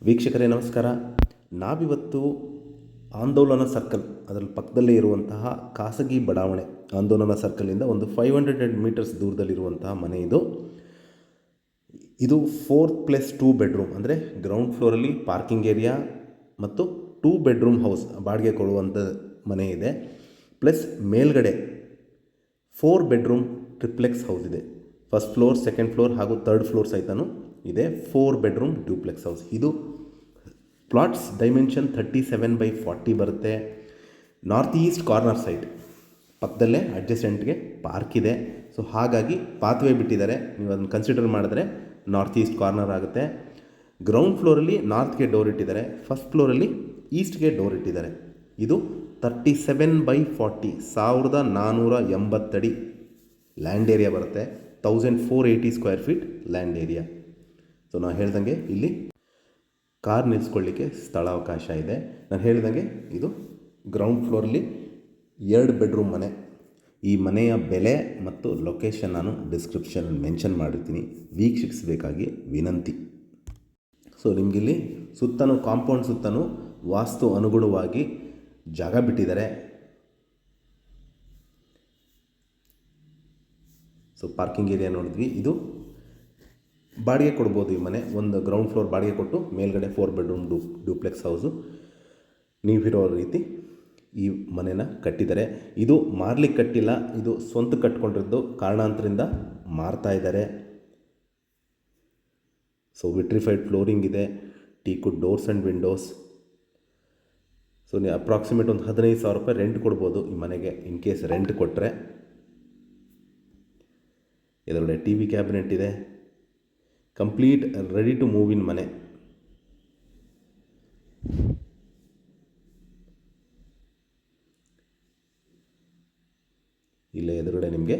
ವೀಕ್ಷಕರೇ ನಮಸ್ಕಾರ. ನಾವಿವತ್ತು ಆಂದೋಲನ ಸರ್ಕಲ್ ಅದರಲ್ಲಿ ಪಕ್ಕದಲ್ಲೇ ಇರುವಂತಹ ಖಾಸಗಿ ಬಡಾವಣೆ ಆಂದೋಲನ ಸರ್ಕಲಿಂದ ಒಂದು 500 ಮೀಟರ್ಸ್ ದೂರದಲ್ಲಿರುವಂತಹ ಮನೆ ಇದು 4+2 ಬೆಡ್ರೂಮ್, ಅಂದರೆ ಗ್ರೌಂಡ್ ಫ್ಲೋರಲ್ಲಿ ಪಾರ್ಕಿಂಗ್ ಏರಿಯಾ ಮತ್ತು 2 ಬೆಡ್ರೂಮ್ ಹೌಸ್ ಬಾಡಿಗೆ ಕೊಡುವಂಥ ಮನೆ ಇದೆ. ಪ್ಲಸ್ ಮೇಲ್ಗಡೆ 4 ಬೆಡ್ರೂಮ್ ಟ್ರಿಪ್ಲೆಕ್ಸ್ ಹೌಸ್ ಇದೆ. ಫಸ್ಟ್ ಫ್ಲೋರ್, ಸೆಕೆಂಡ್ ಫ್ಲೋರ್ ಹಾಗೂ ಥರ್ಡ್ ಫ್ಲೋರ್ ಸಹಿತನೂ ಇದೆ. 4 ಬೆಡ್ರೂಮ್ ಡ್ಯೂಪ್ಲೆಕ್ಸ್ ಹೌಸ್. ಇದು ಪ್ಲಾಟ್ಸ್ ಡೈಮೆನ್ಷನ್ 37/40 ಬರುತ್ತೆ. ನಾರ್ತ್ ಈಸ್ಟ್ ಕಾರ್ನರ್ ಸೈಡ್, ಪಕ್ಕದಲ್ಲೇ ಅಡ್ಜಸೆಂಟ್ಗೆ ಪಾರ್ಕ್ ಇದೆ. ಸೊ ಹಾಗಾಗಿ ಪಾತ್ವೇ ಬಿಟ್ಟಿದ್ದಾರೆ. ನೀವು ಅದನ್ನು ಕನ್ಸಿಡರ್ ಮಾಡಿದ್ರೆ ನಾರ್ತ್ ಈಸ್ಟ್ ಕಾರ್ನರ್ ಆಗುತ್ತೆ. ಗ್ರೌಂಡ್ ಫ್ಲೋರಲ್ಲಿ ನಾರ್ತ್ಗೆ ಡೋರ್ ಇಟ್ಟಿದ್ದಾರೆ, ಫಸ್ಟ್ ಫ್ಲೋರಲ್ಲಿ ಈಸ್ಟ್ಗೆ ಡೋರ್ ಇಟ್ಟಿದ್ದಾರೆ. ಇದು 37/40 1480 ಅಡಿ ಲ್ಯಾಂಡ್ ಏರಿಯಾ ಬರುತ್ತೆ. 1480 square feet land area. So ನಾನು ಹೇಳ್ದಂಗೆ ಇಲ್ಲಿ ಕಾರ್ ನಿಲ್ಲಿಸ್ಕೊಳ್ಳಿಕ್ಕೆ ಸ್ಥಳಾವಕಾಶ ಇದೆ. ನಾನು ಹೇಳಿದಂಗೆ ಇದು ಗ್ರೌಂಡ್ ಫ್ಲೋರಲ್ಲಿ 2 ಬೆಡ್ರೂಮ್ ಮನೆ. ಈ ಮನೆಯ ಬೆಲೆ ಮತ್ತು ಲೊಕೇಶನ್ ನಾನು ಡಿಸ್ಕ್ರಿಪ್ಷನಲ್ಲಿ ಮೆನ್ಷನ್ ಮಾಡಿರ್ತೀನಿ, ವೀಕ್ಷಿಸಬೇಕಾಗಿ ವಿನಂತಿ. ಸೊ ನಿಮಗಿಲ್ಲಿ ಸುತ್ತಲೂ ಕಾಂಪೌಂಡ್ ಸುತ್ತಲೂ ವಾಸ್ತು ಅನುಗುಣವಾಗಿ ಜಾಗ ಬಿಟ್ಟಿದ್ದಾರೆ. ಸೊ ಪಾರ್ಕಿಂಗ್ ಏರಿಯಾ ನೋಡಿದ್ವಿ. ಇದು ಬಾಡಿಗೆ ಕೊಡ್ಬೋದು. ಈ ಮನೆ ಒಂದು ಗ್ರೌಂಡ್ ಫ್ಲೋರ್ ಬಾಡಿಗೆ ಕೊಟ್ಟು ಮೇಲ್ಗಡೆ 4 ಬೆಡ್ರೂಮ್ ಡ್ಯೂಪ್ಲೆಕ್ಸ್ ಹೌಸು ನೀವಿರೋ ರೀತಿ ಈ ಮನೆನ ಕಟ್ಟಿದ್ದಾರೆ. ಇದು ಮಾರ್ಲಿಕ್ಕೆ ಕಟ್ಟಿಲ್ಲ, ಇದು ಸ್ವಂತ ಕಟ್ಕೊಂಡಿದ್ದು ಕಾರಣಾಂತರಿಂದ ಮಾರ್ತಾ ಇದ್ದಾರೆ. ಸೊ ವಿಟ್ರಿಫೈಡ್ ಫ್ಲೋರಿಂಗ್ ಇದೆ, ಟೀಕುಡ್ ಡೋರ್ಸ್ ಆ್ಯಂಡ್ ವಿಂಡೋಸ್. ಸೊ ನೀವು ಅಪ್ರಾಕ್ಸಿಮೇಟ್ ಒಂದು 15,000 ರೂಪಾಯಿ ರೆಂಟ್ ಕೊಡ್ಬೋದು ಈ ಮನೆಗೆ. ಇನ್ ಕೇಸ್ ರೆಂಟ್ ಕೊಟ್ಟರೆ ಎದುರುಗಡೆ ಟಿ ವಿ ಕ್ಯಾಬಿನೆಟ್ ಇದೆ. Complete ready to move in ಮನೆ. ಇಲ್ಲೇ ಎದುರುಗಡೆ ನಿಮಗೆ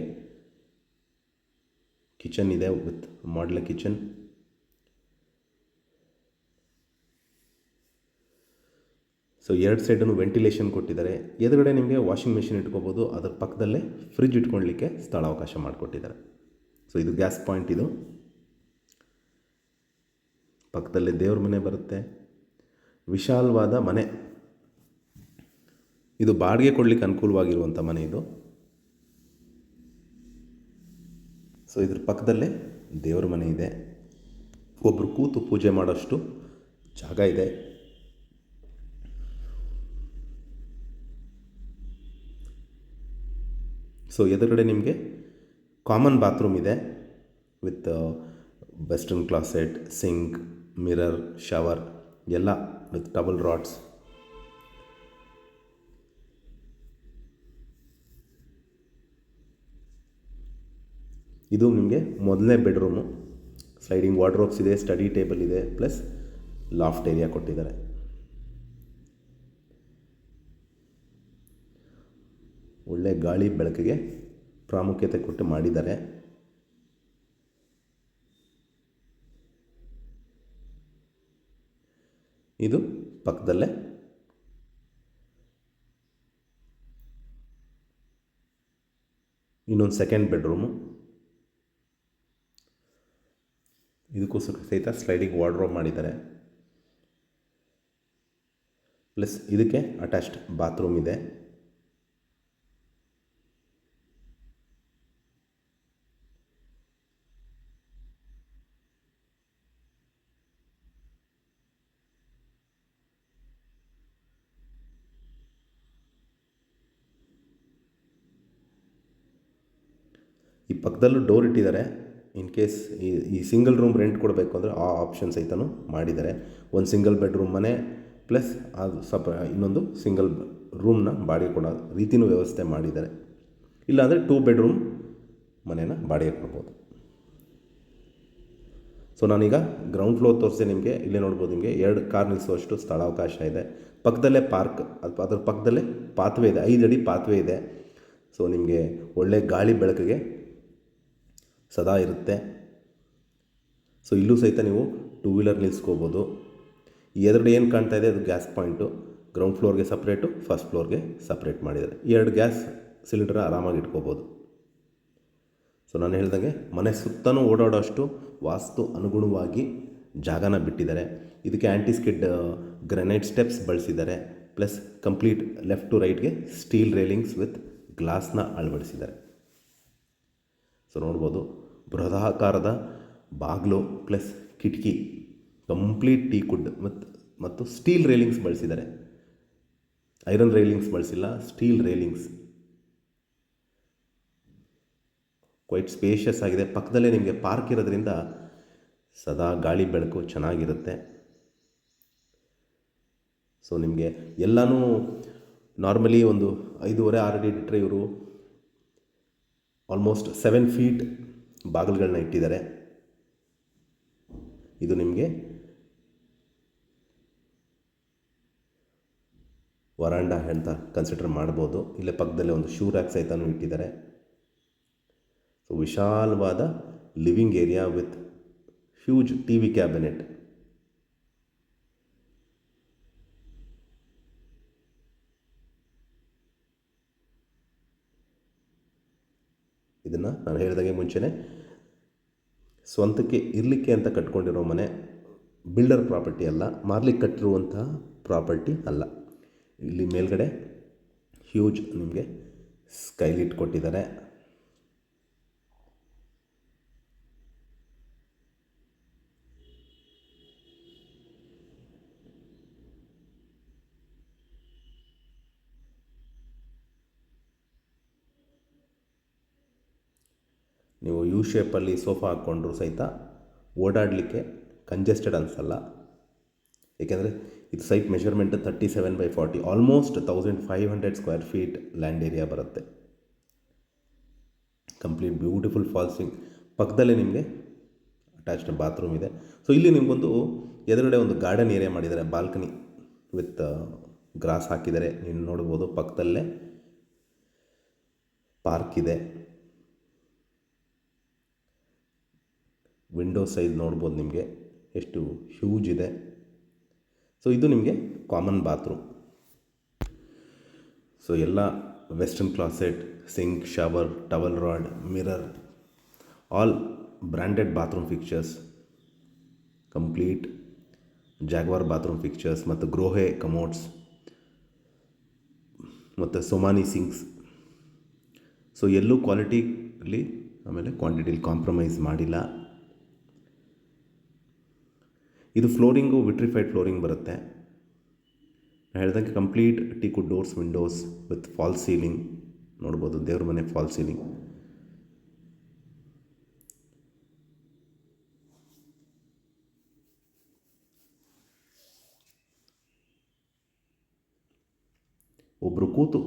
ಕಿಚನ್ ಇದೆ ವಿತ್ ಮಾಡ್ಯುಲರ್ ಕಿಚನ್. ಸೊ 2 ಸೈಡನ್ನು ವೆಂಟಿಲೇಷನ್ ಕೊಟ್ಟಿದ್ದಾರೆ. ಎದುರುಗಡೆ ನಿಮಗೆ ವಾಷಿಂಗ್ ಮೆಷಿನ್ ಇಟ್ಕೋಬೋದು. ಅದರ ಪಕ್ಕದಲ್ಲೇ ಫ್ರಿಜ್ ಇಟ್ಕೊಳ್ಳಲಿಕ್ಕೆ ಸ್ಥಳಾವಕಾಶ ಮಾಡಿಕೊಟ್ಟಿದ್ದಾರೆ. ಸೊ ಇದು ಗ್ಯಾಸ್ ಪಾಯಿಂಟ್. ಇದು ಪಕ್ಕದಲ್ಲೇ ದೇವ್ರ ಮನೆ ಬರುತ್ತೆ. ವಿಶಾಲವಾದ ಮನೆ. ಇದು ಬಾಡಿಗೆ ಕೊಡಲಿಕ್ಕೆ ಅನುಕೂಲವಾಗಿರುವಂಥ ಮನೆ ಇದು. ಸೊ ಇದ್ರ ಪಕ್ಕದಲ್ಲೇ ದೇವ್ರ ಮನೆ ಇದೆ. ಒಬ್ಬರು ಕೂತು ಪೂಜೆ ಮಾಡೋಷ್ಟು ಜಾಗ ಇದೆ. ಸೊ ಎದುರುಗಡೆ ನಿಮಗೆ ಕಾಮನ್ ಬಾತ್ರೂಮ್ ಇದೆ with western closet, sink, mirror, shower ಎಲ್ಲ ವಿತ್ ಡಬಲ್ ರಾಡ್ಸ್. ಇದು ನಿಮಗೆ ಮೊದಲನೇ ಬೆಡ್ರೂಮು. ಸ್ಲೈಡಿಂಗ್ ವಾರ್ಡ್ರೋಬ್ಸ್ ಇದೆ, ಸ್ಟಡಿ ಟೇಬಲ್ ಇದೆ, ಪ್ಲಸ್ ಲಾಫ್ಟ್ ಏರಿಯಾ ಕೊಟ್ಟಿದ್ದಾರೆ. ಒಳ್ಳೆ ಗಾಳಿ ಬೆಳಕಿಗೆ ಪ್ರಾಮುಖ್ಯತೆ ಕೊಟ್ಟು ಮಾಡಿದ್ದಾರೆ. ಇದು ಪಕ್ಕದಲ್ಲೇ ಇನ್ನೊಂದು ಸೆಕೆಂಡ್ ಬೆಡ್ರೂಮು. ಇದಕ್ಕೂ ಸಹಿತ ಸ್ಲೈಡಿಂಗ್ ವಾರ್ಡ್ರೋಬ್ ಮಾಡಿದ್ದಾರೆ. ಪ್ಲಸ್ ಇದಕ್ಕೆ ಅಟ್ಯಾಚ್ಡ್ ಬಾತ್ರೂಮ್ ಇದೆ. ಈ ಪಕ್ಕದಲ್ಲೂ ಡೋರ್ ಇಟ್ಟಿದ್ದಾರೆ. ಇನ್ ಕೇಸ್ ಈ ಸಿಂಗಲ್ ರೂಮ್ ರೆಂಟ್ ಕೊಡಬೇಕು ಅಂದರೆ ಆ ಆಪ್ಷನ್ ಸಹಿತನೂ ಮಾಡಿದ್ದಾರೆ. ಒಂದು ಸಿಂಗಲ್ ಬೆಡ್ರೂಮ್ ಮನೆ ಪ್ಲಸ್ ಅದು ಇನ್ನೊಂದು ಸಿಂಗಲ್ ರೂಮ್ನ ಬಾಡಿಗೆ ಕೊಡೋ ರೀತಿಯೂ ವ್ಯವಸ್ಥೆ ಮಾಡಿದ್ದಾರೆ. ಇಲ್ಲಾಂದರೆ 2 ಬೆಡ್ರೂಮ್ ಮನೇನ ಬಾಡಿಗೆ ಕೊಡ್ಬೋದು. ಸೊ ನಾನೀಗ ಗ್ರೌಂಡ್ ಫ್ಲೋರ್ ತೋರಿಸಿ ನಿಮಗೆ. ಇಲ್ಲೇ ನೋಡ್ಬೋದು, ನಿಮಗೆ 2 ಕಾರ್ ನಿಲ್ಲಿಸುವಷ್ಟು ಸ್ಥಳಾವಕಾಶ ಇದೆ. ಪಕ್ಕದಲ್ಲೇ ಪಾರ್ಕ್, ಅದರ ಪಕ್ಕದಲ್ಲೇ ಪಾತ್ವೇ ಇದೆ, 5 ಅಡಿ ಪಾತ್ವೇ ಇದೆ. ಸೊ ನಿಮಗೆ ಒಳ್ಳೆ ಗಾಳಿ ಬೆಳಕಿಗೆ ಸದಾ ಇರುತ್ತೆ. ಸೊ ಇಲ್ಲೂ ಸಹಿತ ನೀವು 2 ವೀಲರ್ ನಿಲ್ಲಿಸ್ಕೋಬೋದು. ಈ ಎದುರುಗಡೆ ಏನು ಕಾಣ್ತಾ ಇದೆ ಅದು ಗ್ಯಾಸ್ ಪಾಯಿಂಟು. ಗ್ರೌಂಡ್ ಫ್ಲೋರ್ಗೆ ಸಪ್ರೇಟು, ಫಸ್ಟ್ ಫ್ಲೋರ್ಗೆ ಸಪ್ರೇಟ್ ಮಾಡಿದ್ದಾರೆ. 2 ಗ್ಯಾಸ್ ಸಿಲಿಂಡರ್ ಆರಾಮಾಗಿ ಇಟ್ಕೋಬೋದು. ಸೊ ನಾನು ಹೇಳ್ದಂಗೆ ಮನೆ ಸುತ್ತಲೂ ಓಡಾಡೋಷ್ಟು ವಾಸ್ತು ಅನುಗುಣವಾಗಿ ಜಾಗನ ಬಿಟ್ಟಿದ್ದಾರೆ. ಇದಕ್ಕೆ ಆ್ಯಂಟಿ ಸ್ಕಿಡ್ ಗ್ರನೈಟ್ ಸ್ಟೆಪ್ಸ್ ಬಳಸಿದ್ದಾರೆ. ಪ್ಲಸ್ ಕಂಪ್ಲೀಟ್ ಲೆಫ್ಟ್ ಟು ರೈಟ್ಗೆ ಸ್ಟೀಲ್ ರೈಲಿಂಗ್ಸ್ ವಿತ್ ಗ್ಲಾಸ್ನ ಅಳವಡಿಸಿದ್ದಾರೆ. ಸೊ ನೋಡ್ಬೋದು ಬೃಹದಾಕಾರದ ಬಾಗಿಲು ಪ್ಲಸ್ ಕಿಟಕಿ, ಕಂಪ್ಲೀಟ್ ಟೀಕುಡ್ ಮತ್ತು ಸ್ಟೀಲ್ ರೈಲಿಂಗ್ಸ್ ಬಳಸಿದ್ದಾರೆ. ಐರನ್ ರೈಲಿಂಗ್ಸ್ ಬಳಸಿಲ್ಲ, ಸ್ಟೀಲ್ ರೈಲಿಂಗ್ಸ್. ಕ್ವೈಟ್ ಸ್ಪೇಷಿಯಸ್ ಆಗಿದೆ. ಪಕ್ಕದಲ್ಲೇ ನಿಮಗೆ ಪಾರ್ಕ್ ಇರೋದ್ರಿಂದ ಸದಾ ಗಾಳಿ ಬೆಳಕು ಚೆನ್ನಾಗಿರುತ್ತೆ. ಸೊ ನಿಮಗೆ ಎಲ್ಲನೂ ನಾರ್ಮಲಿ ಒಂದು 5.5-6 ಅಡಿ ಇಟ್ಟರೆ ಇವರು ಆಲ್ಮೋಸ್ಟ್ 7 ಫೀಟ್ ಬಾಗಿಲುಗಳನ್ನ ಇಟ್ಟಿದ್ದಾರೆ. ಇದು ನಿಮಗೆ ವರಾಂಡ ಅಂತ ಕನ್ಸಿಡರ್ ಮಾಡ್ಬೋದು. ಇಲ್ಲೇ ಪಕ್ಕದಲ್ಲೇ ಒಂದು ಶೂ ರ್ಯಾಕ್ ಸಹಿತನೂ ಇಟ್ಟಿದ್ದಾರೆ. ಸೊ ವಿಶಾಲವಾದ living area with huge T V cabinet. ಇದನ್ನು ನಾನು ಹೇಳಿದಾಗೆ ಮುಂಚೆನೇ ಸ್ವಂತಕ್ಕೆ ಇರಲಿಕ್ಕೆ ಅಂತ ಕಟ್ಕೊಂಡಿರೋ ಮನೆ, ಬಿಲ್ಡರ್ ಪ್ರಾಪರ್ಟಿ ಅಲ್ಲ, ಮಾರ್ಲಿಕ್ಕೆ ಕಟ್ಟಿರುವಂತಹ ಪ್ರಾಪರ್ಟಿ ಅಲ್ಲ. ಇಲ್ಲಿ ಮೇಲ್ಗಡೆ ಹ್ಯೂಜ್ ನಿಮಗೆ ಸ್ಕೈಲಿಟ್ ಕೊಟ್ಟಿದ್ದಾರೆ. ನೀವು ಯು ಶೇಪಲ್ಲಿ ಸೋಫಾ ಹಾಕ್ಕೊಂಡ್ರು ಸಹಿತ ಓಡಾಡಲಿಕ್ಕೆ ಕಂಜೆಸ್ಟೆಡ್ ಅನಿಸಲ್ಲ. ಏಕೆಂದರೆ ಇದು site measurement 37/40, almost 1500 square feet land area ಬರುತ್ತೆ. Complete beautiful false ceiling. ಪಕ್ಕದಲ್ಲೇ ನಿಮಗೆ ಅಟ್ಯಾಚ್ಡ್ ಬಾತ್ರೂಮ್ ಇದೆ. ಸೊ ಇಲ್ಲಿ ನಿಮಗೊಂದು ಎದುರುಗಡೆ ಒಂದು ಗಾರ್ಡನ್ ಏರಿಯಾ ಮಾಡಿದ್ದಾರೆ, ಬಾಲ್ಕನಿ ವಿತ್ ಗ್ರಾಸ್ ಹಾಕಿದ್ದಾರೆ. ನೀವು ನೋಡ್ಬೋದು ಪಕ್ಕದಲ್ಲೇ ಪಾರ್ಕ್ ಇದೆ. ವಿಂಡೋ ಸೈಜ್ ನೋಡ್ಬೋದು ನಿಮಗೆ ಎಷ್ಟು ಹ್ಯೂಜ್ ಇದೆ. ಸೊ ಇದು ನಿಮಗೆ ಕಾಮನ್ ಬಾತ್ರೂಮ್. ಸೊ ಎಲ್ಲ western closet, sink, shower, towel rod, mirror, all branded bathroom fixtures, complete Jaguar bathroom fixtures ಮತ್ತು ಗ್ರೋಹೆ ಕಮೋಡ್ಸ್ ಮತ್ತು ಸೊಮಾನಿ ಸಿಂಕ್ಸ್. ಸೊ ಎಲ್ಲೂ ಕ್ವಾಲಿಟಿಲಿ ಆಮೇಲೆ ಕ್ವಾಂಟಿಟಿಲಿ ಕಾಂಪ್ರಮೈಸ್ ಮಾಡಿಲ್ಲ. ಇದು ಫ್ಲೋರಿಂಗು ವಿಟ್ರಿಫೈಡ್ ಫ್ಲೋರಿಂಗ್ ಬರುತ್ತೆ. ನಾನು ಹೇಳ್ದಂಗೆ complete ಟೀಕುಡ್ doors, Windows with falls ceiling ನೋಡ್ಬೋದು. ದೇವ್ರ ಮನೆ ಫಾಲ್ಸ್ ಸೀಲಿಂಗ್. ಒಬ್ಬರು ಕೂತು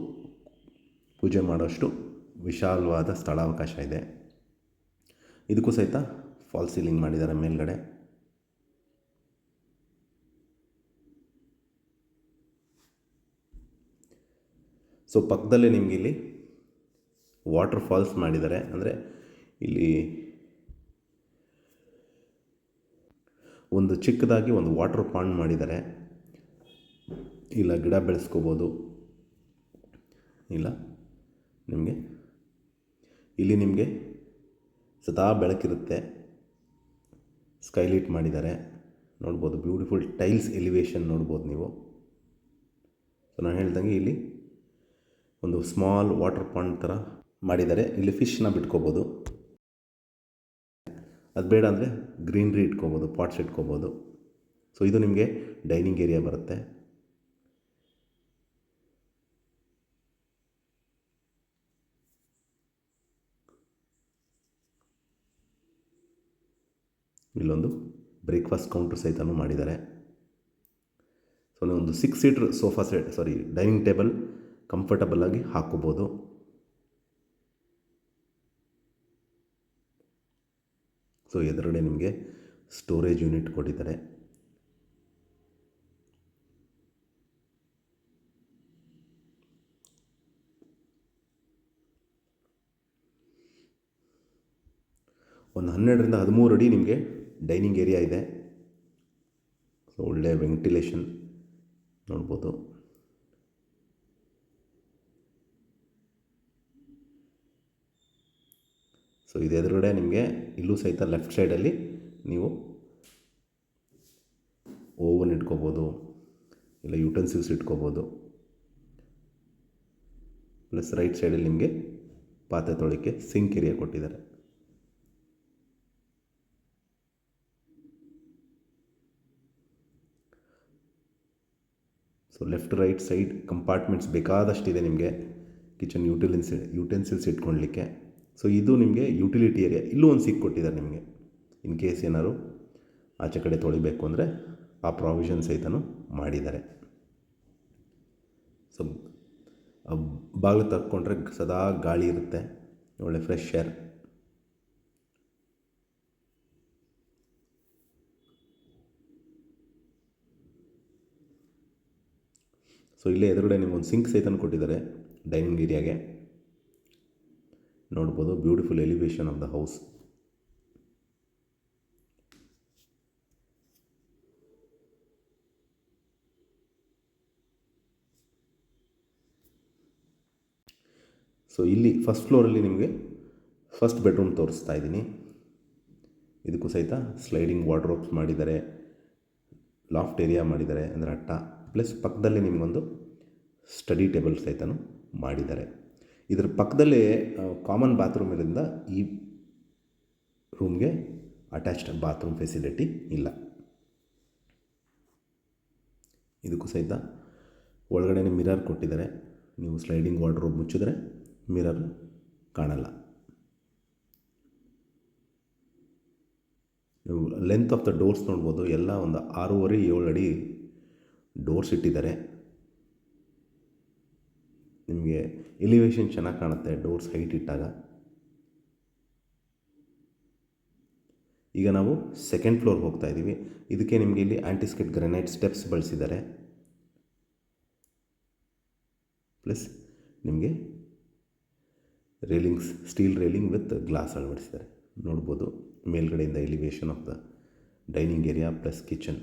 ಪೂಜೆ ಮಾಡೋಷ್ಟು ವಿಶಾಲವಾದ ಸ್ಥಳಾವಕಾಶ ಇದೆ. ಇದಕ್ಕೂ ಸಹಿತ ಫಾಲ್ಸ್ ಸೀಲಿಂಗ್ ಮಾಡಿದ್ದಾರೆ ಮೇಲ್ಗಡೆ. ಸೊ ಪಕ್ಕದಲ್ಲೇ ನಿಮಗೆ ಇಲ್ಲಿ ವಾಟರ್ ಫಾಲ್ಸ್ ಮಾಡಿದ್ದಾರೆ. ಅಂದರೆ ಇಲ್ಲಿ ಒಂದು ಚಿಕ್ಕದಾಗಿ ಒಂದು ವಾಟರ್ ಪಾಂಡ್ ಮಾಡಿದ್ದಾರೆ. ಇಲ್ಲ ಗಿಡ ಬೆಳೆಸ್ಕೋಬೋದು, ಇಲ್ಲ ನಿಮಗೆ ಇಲ್ಲಿ ನಿಮಗೆ ಸದಾ ಬೆಳಕಿರುತ್ತೆ. ಸ್ಕೈಲೈಟ್ ಮಾಡಿದ್ದಾರೆ ನೋಡ್ಬೋದು. ಬ್ಯೂಟಿಫುಲ್ ಟೈಲ್ಸ್ ಎಲಿವೇಶನ್ ನೋಡ್ಬೋದು ನೀವು. ಸೊ ನಾನು ಹೇಳ್ದಂಗೆ ಇಲ್ಲಿ ಒಂದು ಸ್ಮಾಲ್ ವಾಟರ್ ಪಾಂಡ್ ಥರ ಮಾಡಿದ್ದಾರೆ. ಇಲ್ಲಿ ಫಿಶ್ನ ಬಿಟ್ಕೋಬೋದು. ಅದು ಬೇಡ ಅಂದರೆ ಗ್ರೀನ್ರಿ ಇಟ್ಕೋಬೋದು, ಪಾಟ್ಸ್ ಇಟ್ಕೋಬೋದು. ಸೊ ಇದು ನಿಮಗೆ ಡೈನಿಂಗ್ ಏರಿಯಾ ಬರುತ್ತೆ. ಇಲ್ಲೊಂದು ಬ್ರೇಕ್ಫಾಸ್ಟ್ ಕೌಂಟರ್ ಸಹಿತನೂ ಮಾಡಿದ್ದಾರೆ. ಸೊ ಒಂದು 6 seater sofa set, dining table comfortable ಆಗಿ ಹಾಕೋಬೋದು. ಸೊ ಎದುರುಗಡೆ ನಿಮಗೆ ಸ್ಟೋರೇಜ್ ಯೂನಿಟ್ ಕೊಟ್ಟಿದ್ದಾರೆ. ಒಂದು 12ರಿಂದ 13 ಅಡಿ ನಿಮಗೆ ಡೈನಿಂಗ್ ಏರಿಯಾ ಇದೆ. ಸೊ ಒಳ್ಳೆಯ ವೆಂಟಿಲೇಷನ್ ನೋಡ್ಬೋದು. ಸೊ ಇದು ಎದುರುಗಡೆ ನಿಮಗೆ ಇಲ್ಲೂ ಸಹಿತ ಲೆಫ್ಟ್ ಸೈಡಲ್ಲಿ ನೀವು ಓವನ್ ಇಟ್ಕೋಬೋದು, ಇಲ್ಲ ಯುಟೆನ್ಸಿಲ್ಸ್ ಇಟ್ಕೋಬೋದು. ಪ್ಲಸ್ ರೈಟ್ ಸೈಡಲ್ಲಿ ನಿಮಗೆ ಪಾತ್ರೆ ತೊಳಿಕ್ಕೆ ಸಿಂಕ್ ಏರಿಯಾ ಕೊಟ್ಟಿದ್ದಾರೆ. So left right side compartments ಬೇಕಾದಷ್ಟಿದೆ ನಿಮಗೆ ಕಿಚನ್ ಯುಟೆನ್ಸಿಲ್ಸ್ ಇಟ್ಕೊಳ್ಲಿಕ್ಕೆ. ಸೊ ಇದು ನಿಮಗೆ ಯುಟಿಲಿಟಿ ಏರಿಯಾ. ಇಲ್ಲೂ ಒಂದು ಸಿಂಕ್ ಕೊಟ್ಟಿದ್ದಾರೆ ನಿಮಗೆ, ಇನ್ ಕೇಸ್ ಏನಾದ್ರು ಆಚೆ ಕಡೆ ತೊಳಿಬೇಕು ಅಂದರೆ ಆ ಪ್ರಾವಿಷನ್ ಸಹಿತನೂ ಮಾಡಿದ್ದಾರೆ. ಸೊ ಬಾಗಿಲು ತಕ್ಕೊಂಡ್ರೆ ಸದಾ ಗಾಳಿ ಇರುತ್ತೆ, ಒಳ್ಳೆ ಫ್ರೆಶ್ ಏರ್. ಸೊ ಇಲ್ಲೇ ಎದುರುಗಡೆ ನಿಮ್ಗೊಂದು ಸಿಂಕ್ ಸಹಿತನೂ ಕೊಟ್ಟಿದ್ದಾರೆ ಡೈನಿಂಗ್ ಏರಿಯಾಗೆ. ನೋಡ್ಬೋದು beautiful elevation of the house. So ಇಲ್ಲಿ ಫಸ್ಟ್ ಫ್ಲೋರಲ್ಲಿ ನಿಮಗೆ ಫಸ್ಟ್ ಬೆಡ್ರೂಮ್ ತೋರಿಸ್ತಾ ಇದ್ದೀನಿ. ಇದಕ್ಕೂ ಸಹಿತ ಸ್ಲೈಡಿಂಗ್ ವಾರ್ಡ್ರೋಬ್ಸ್ ಮಾಡಿದ್ದಾರೆ, ಲಾಫ್ಟ್ ಏರಿಯಾ ಮಾಡಿದ್ದಾರೆ, ಅಂದರೆ ಅಟ್ಟ. ಪ್ಲಸ್ ಪಕ್ಕದಲ್ಲಿ ನಿಮಗೊಂದು ಸ್ಟಡಿ ಟೇಬಲ್ ಸಹಿತನೂ ಮಾಡಿದ್ದಾರೆ. ಇದರ ಪಕ್ಕದಲ್ಲೇ ಕಾಮನ್ ಬಾತ್ರೂಮ್ ಇರೋದ್ರಿಂದ ಈ ರೂಮ್ಗೆ ಅಟ್ಯಾಚ್ಡ್ ಬಾತ್ರೂಮ್ ಫೆಸಿಲಿಟಿ ಇಲ್ಲ. ಇದಕ್ಕೂ ಸಹಿತ ಒಳಗಡೆ ಮಿರರ್ ಕೊಟ್ಟಿದ್ದಾರೆ. ನೀವು ಸ್ಲೈಡಿಂಗ್ ವಾರ್ಡ್ರೋಬ್ ಮುಚ್ಚಿದ್ರೆ ಮಿರರ್ ಕಾಣಲ್ಲ. ನೀವು ಲೆಂತ್ ಆಫ್ ದ ಡೋರ್ಸ್ ನೋಡ್ಬೋದು, ಎಲ್ಲ ಒಂದು 6.5-7 ಅಡಿ ಡೋರ್ಸ್ ಇಟ್ಟಿದ್ದಾರೆ. ನಿಮಗೆ ಎಲಿವೇಶನ್ ಚೆನ್ನಾಗಿ ಕಾಣುತ್ತೆ ಡೋರ್ಸ್ ಹೈಟ್ ಇಟ್ಟಾಗ. ಈಗ ನಾವು ಸೆಕೆಂಡ್ ಫ್ಲೋರ್ಗೆ ಹೋಗ್ತಾ ಇದ್ದೀವಿ. ಇದಕ್ಕೆ ನಿಮಗೆ ಇಲ್ಲಿ ಆಂಟಿಸ್ಕಿಡ್ ಗ್ರಾನೈಟ್ ಸ್ಟೆಪ್ಸ್ ಬಳಸಿದ್ದಾರೆ. ಪ್ಲಸ್ ನಿಮಗೆ railings, steel railing with glass ಅಳವಡಿಸಿದ್ದಾರೆ. ನೋಡ್ಬೋದು ಮೇಲ್ಗಡೆಯಿಂದ elevation of the dining area plus kitchen.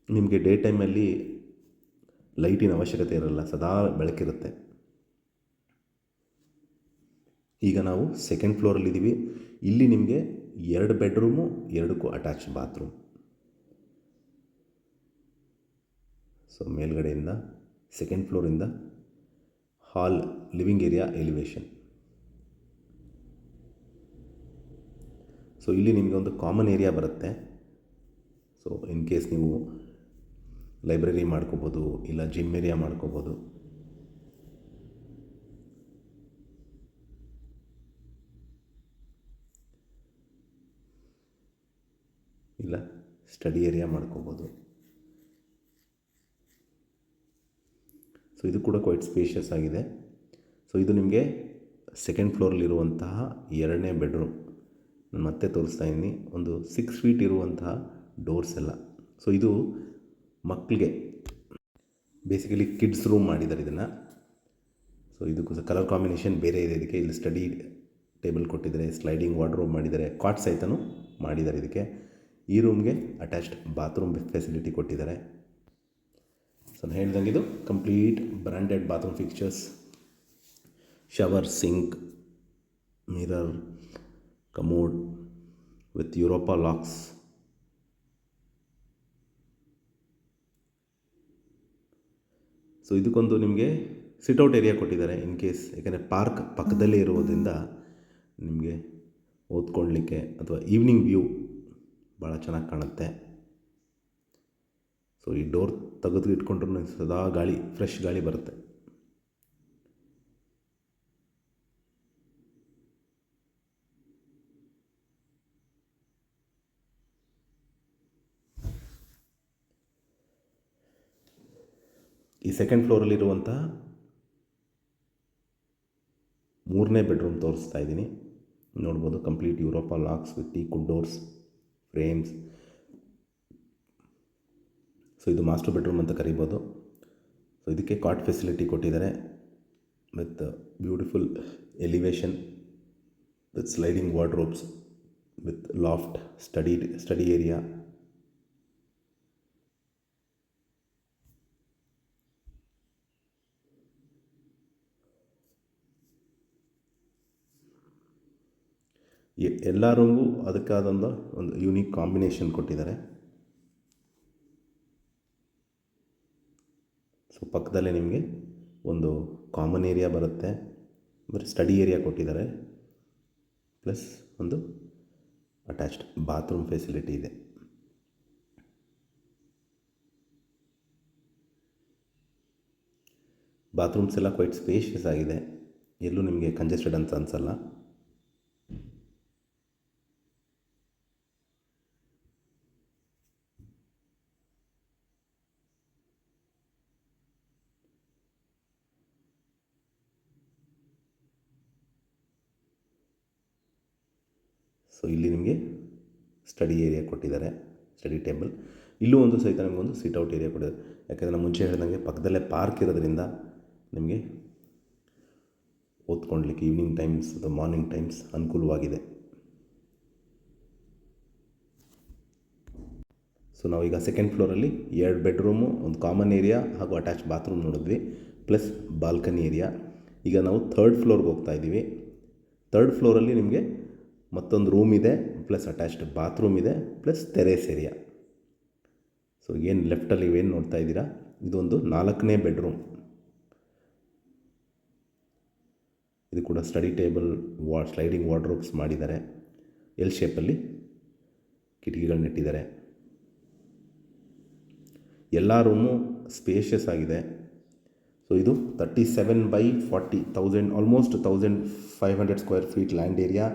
ನಿಮಗೆ ಡೇ ಟೈಮಲ್ಲಿ ಲೈಟಿನ ಅವಶ್ಯಕತೆ ಇರಲ್ಲ, ಸದಾ ಬೆಳಕಿರುತ್ತೆ. ಈಗ ನಾವು ಸೆಕೆಂಡ್ ಫ್ಲೋರಲ್ಲಿದ್ದೀವಿ. ಇಲ್ಲಿ ನಿಮಗೆ 2 ಬೆಡ್ರೂಮು, 2ಕ್ಕೂ ಅಟ್ಯಾಚ್ ಬಾತ್ರೂಮ್. ಸೊ ಮೇಲ್ಗಡೆಯಿಂದ ಸೆಕೆಂಡ್ ಫ್ಲೋರಿಂದ hall, living area elevation. So ಇಲ್ಲಿ ನಿಮಗೆ ಒಂದು ಕಾಮನ್ ಏರಿಯಾ ಬರುತ್ತೆ. ಸೊ ಇನ್ ಕೇಸ್ ನೀವು ಲೈಬ್ರರಿ ಮಾಡ್ಕೋಬೋದು, ಇಲ್ಲ ಜಿಮ್ ಏರಿಯಾ ಮಾಡ್ಕೋಬೋದು. ಇಲ್ಲ ಸ್ಟಡಿ ಏರಿಯಾ ಮಾಡ್ಕೋಬೋದು. ಸೊ ಇದು ಕೂಡ ಕ್ವೈಟ್ ಸ್ಪೇಷಿಯಸ್ ಆಗಿದೆ. ಸೊ ಇದು ನಿಮಗೆ ಸೆಕೆಂಡ್ ಫ್ಲೋರಲ್ಲಿರುವಂತಹ 2ನೇ ಬೆಡ್ರೂಮ್. ನಾನು ಮತ್ತೆ ತೋರಿಸ್ತಾ ಇದ್ದೀನಿ. ಒಂದು 6 ಫೀಟ್ ಇರುವಂತಹ ಡೋರ್ಸ್ ಎಲ್ಲ. ಸೊ ಇದು ಮಕ್ಕಳಿಗೆ ಬೇಸಿಕಲಿ ಕಿಡ್ಸ್ ರೂಮ್ ಮಾಡಿದ್ದಾರೆ ಇದನ್ನು. ಸೊ ಇದಕ್ಕೂ ಕಲರ್ ಕಾಂಬಿನೇಷನ್ ಬೇರೆ ಇದೆ. ಇದಕ್ಕೆ ಇಲ್ಲಿ ಸ್ಟಡಿ ಟೇಬಲ್ ಕೊಟ್ಟಿದ್ದಾರೆ, ಸ್ಲೈಡಿಂಗ್ ವಾರ್ಡ್ರೋಬ್ ಮಾಡಿದ್ದಾರೆ, ಕಾಟ್ ಸಹಿತನೂ ಮಾಡಿದ್ದಾರೆ. ಇದಕ್ಕೆ ಈ ರೂಮ್ಗೆ ಅಟ್ಯಾಚ್ಡ್ ಬಾತ್ರೂಮ್ ಫೆಸಿಲಿಟಿ ಕೊಟ್ಟಿದ್ದಾರೆ. ಸೊ ನಾನು ಹೇಳ್ದಂಗೆ ಇದು complete branded bathroom fixtures, shower, sink, mirror, commode with Europa locks. So ಇದಕ್ಕೊಂದು ನಿಮಗೆ ಸಿಟ್ಔಟ್ ಏರಿಯಾ ಕೊಟ್ಟಿದ್ದಾರೆ ಇನ್ ಕೇಸ್, ಯಾಕೆಂದರೆ ಪಾರ್ಕ್ ಪಕ್ಕದಲ್ಲೇ ಇರೋದ್ರಿಂದ ನಿಮಗೆ ಓದ್ಕೊಳ್ಳಲಿಕ್ಕೆ ಅಥವಾ ಈವ್ನಿಂಗ್ ವ್ಯೂ ಭಾಳ ಚೆನ್ನಾಗಿ ಕಾಣುತ್ತೆ. ಸೊ ಈ ಡೋರ್ ತೆಗೆದು ಇಟ್ಕೊಂಡ್ರೂ ಸದಾ ಗಾಳಿ, ಫ್ರೆಶ್ ಗಾಳಿ ಬರುತ್ತೆ. ಈ ಸೆಕೆಂಡ್ ಫ್ಲೋರಲ್ಲಿರುವಂತಹ 3ನೇ ಬೆಡ್ರೂಮ್ ತೋರಿಸ್ತಾ ಇದ್ದೀನಿ. ನೋಡ್ಬೋದು complete Europa locks with teakwood doors, frames. So ಇದು ಮಾಸ್ಟರ್ ಬೆಡ್ರೂಮ್ ಅಂತ ಕರಿಬೋದು. ಸೊ ಇದಕ್ಕೆ ಕಾಟ್ ಫೆಸಿಲಿಟಿ ಕೊಟ್ಟಿದ್ದಾರೆ with beautiful elevation with sliding wardrobes with loft, study area. ಎಲ್ಲ ರೂಮ್ಗೂ ಅದಕ್ಕಾದಂಥ ಒಂದು ಯೂನಿಕ್ ಕಾಂಬಿನೇಷನ್ ಕೊಟ್ಟಿದ್ದಾರೆ. ಸೊ ಪಕ್ಕದಲ್ಲೇ ನಿಮಗೆ ಒಂದು ಕಾಮನ್ ಏರಿಯಾ ಬರುತ್ತೆ, ಬರೀ ಸ್ಟಡಿ ಏರಿಯಾ ಕೊಟ್ಟಿದ್ದಾರೆ, ಪ್ಲಸ್ ಒಂದು ಅಟ್ಯಾಚ್ಡ್ ಬಾತ್ರೂಮ್ ಫೆಸಿಲಿಟಿ ಇದೆ. ಬಾತ್ರೂಮ್ಸ್ ಎಲ್ಲ ಕ್ವೈಟ್ ಸ್ಪೇಷಿಯಸ್ ಆಗಿದೆ, ಎಲ್ಲೂ ನಿಮಗೆ ಕಂಜೆಸ್ಟೆಡ್ ಅಂತ ಅನಿಸಲ್ಲ. ಸೊ ಇಲ್ಲಿ ನಿಮಗೆ ಸ್ಟಡಿ ಏರಿಯಾ ಕೊಟ್ಟಿದ್ದಾರೆ, ಸ್ಟಡಿ ಟೇಬಲ್. ಇಲ್ಲೂ ಒಂದು ಸಹಿತ ನಿಮಗೊಂದು ಸಿಟ್ಔಟ್ ಏರಿಯಾ ಕೊಟ್ಟಿದ್ದಾರೆ. ಯಾಕೆಂದರೆ ನಾನು ಮುಂಚೆ ಹೇಳಿದಂಗೆ ಪಕ್ಕದಲ್ಲೇ ಪಾರ್ಕ್ ಇರೋದ್ರಿಂದ ನಿಮಗೆ ಓದ್ಕೊಳ್ಲಿಕ್ಕೆ ಈವ್ನಿಂಗ್ ಟೈಮ್ಸ್ ಅಥವಾ ಮಾರ್ನಿಂಗ್ ಟೈಮ್ಸ್ ಅನುಕೂಲವಾಗಿದೆ. ಸೊ ನಾವೀಗ ಸೆಕೆಂಡ್ ಫ್ಲೋರಲ್ಲಿ 2 ಬೆಡ್ರೂಮು, ಒಂದು ಕಾಮನ್ ಏರಿಯಾ ಹಾಗೂ ಅಟ್ಯಾಚ್ ಬಾತ್ರೂಮ್ ನೋಡಿದ್ವಿ, ಪ್ಲಸ್ ಬಾಲ್ಕನಿ ಏರಿಯಾ. ಈಗ ನಾವು 3rd ಫ್ಲೋರ್ಗೆ ಹೋಗ್ತಾ ಇದ್ದೀವಿ. 3rd ಫ್ಲೋರಲ್ಲಿ ನಿಮಗೆ ಮತ್ತೊಂದು ರೂಮ್ ಇದೆ, ಪ್ಲಸ್ ಅಟ್ಯಾಚ್ಡ್ ಬಾತ್ರೂಮ್ ಇದೆ, ಪ್ಲಸ್ ಟೆರೇಸ್ ಏರಿಯಾ. ಸೊ ಏನು ಲೆಫ್ಟಲ್ಲಿ ಇವೇನು ನೋಡ್ತಾ ಇದ್ದೀರಾ, ಇದೊಂದು 4ನೇ ಬೆಡ್ರೂಮ್. ಇದು ಕೂಡ ಸ್ಟಡಿ ಟೇಬಲ್, ಸ್ಲೈಡಿಂಗ್ ವಾರ್ಡ್ರೋಬ್ಸ್ ಮಾಡಿದ್ದಾರೆ. ಎಲ್ ಶೇಪಲ್ಲಿ ಕಿಟಕಿಗಳನ್ನಿಟ್ಟಿದ್ದಾರೆ. ಎಲ್ಲ ರೂಮು ಸ್ಪೇಷಿಯಸ್ ಆಗಿದೆ. ಸೊ ಇದು 37/40,000, almost 1500 square feet land area.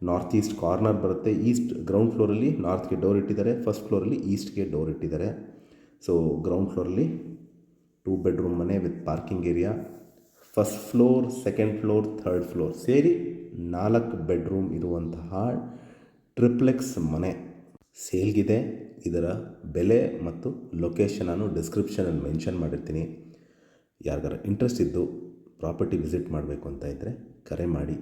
North east corner ಬರುತ್ತೆ. ಈಸ್ಟ್ ಗ್ರೌಂಡ್ ಫ್ಲೋರಲ್ಲಿ ನಾರ್ತ್ಗೆ ಡೋರ್ ಇಟ್ಟಿದ್ದಾರೆ, ಫಸ್ಟ್ ಫ್ಲೋರಲ್ಲಿ ಈಸ್ಟ್ಗೆ ಡೋರ್ ಇಟ್ಟಿದ್ದಾರೆ. ಸೊ ಗ್ರೌಂಡ್ ಫ್ಲೋರಲ್ಲಿ 2 ಬೆಡ್ರೂಮ್ ಮನೆ with parking area. First floor, second floor, 3rd floor ಸೇರಿ 4 ಬೆಡ್ರೂಮ್ ಇರುವಂತಹ ಟ್ರಿಪ್ಲೆಕ್ಸ್ ಮನೆ ಸೇಲ್ಗಿದೆ. ಇದರ ಬೆಲೆ ಮತ್ತು ಲೊಕೇಶನ್ ನಾನು ಡಿಸ್ಕ್ರಿಪ್ಷನಲ್ಲಿ ಮೆನ್ಷನ್ ಮಾಡಿರ್ತೀನಿ. ಯಾರಿಗಾರ ಇಂಟ್ರೆಸ್ಟ್ ಇದ್ದು ಪ್ರಾಪರ್ಟಿ ವಿಸಿಟ್ ಮಾಡಬೇಕು ಅಂತ ಇದ್ದರೆ ಕರೆ ಮಾಡಿ.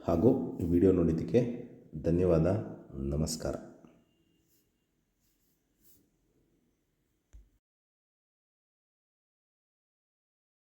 ಹಾಗೂ ಈ ವಿಡಿಯೋ ನೋಡಿದ್ದಕ್ಕೆ ಧನ್ಯವಾದ. ನಮಸ್ಕಾರ.